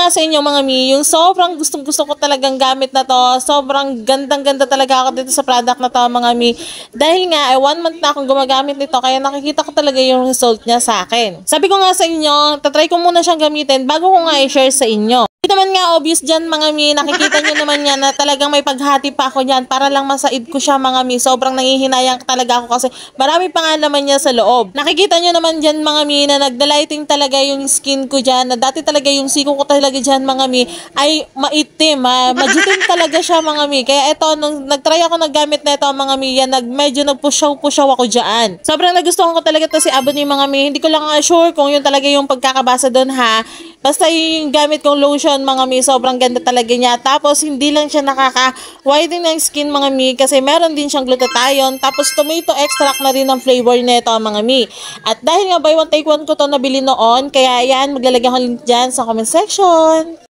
nga sa inyo mga mi, yung sobrang gustong-gusto ko talagang gamit na to. Sobrang gandang-ganda talaga ako dito sa product na to mga mi. Dahil nga, 1 month na akong gumagamit nito, kaya nakikita ko talaga yung result niya sa akin. Sabi ko nga sa inyo, tatry ko muna siyang gamitin bago ko nga i-share sa inyo. Hindi naman nga obvious dyan mga mi, nakikita nyo naman yan na talagang may paghati pa ako dyan para lang masaid ko siya mga mi. Sobrang nangihinayang talaga ako kasi marami pa nga naman niya sa loob. Nakikita nyo naman dyan mga mi na nagdalighting talaga yung skin ko dyan, na dati talaga yung siko ko talaga dyan mga mi ay maitim, majitim talaga siya mga mi. Kaya eto, nung nagtry ako naggamit na ito mga mi, yan, medyo nagpusyaw-pusyaw ako dyan. Sobrang nagustuhan ko talaga to si Ebony mga mi. Hindi ko lang sure kung yun talaga yung pagkakabasa doon ha. Basta yung gamit kong lotion mga mi, sobrang ganda talaga niya. Tapos hindi lang siya nakaka-whiten ng skin mga mi kasi meron din siyang glutathione. Tapos tomato extract na rin ang flavor nito mga mi. At dahil nga buy one take one ko to nabili noon, kaya yan, maglalagay ko link dyan sa comment section.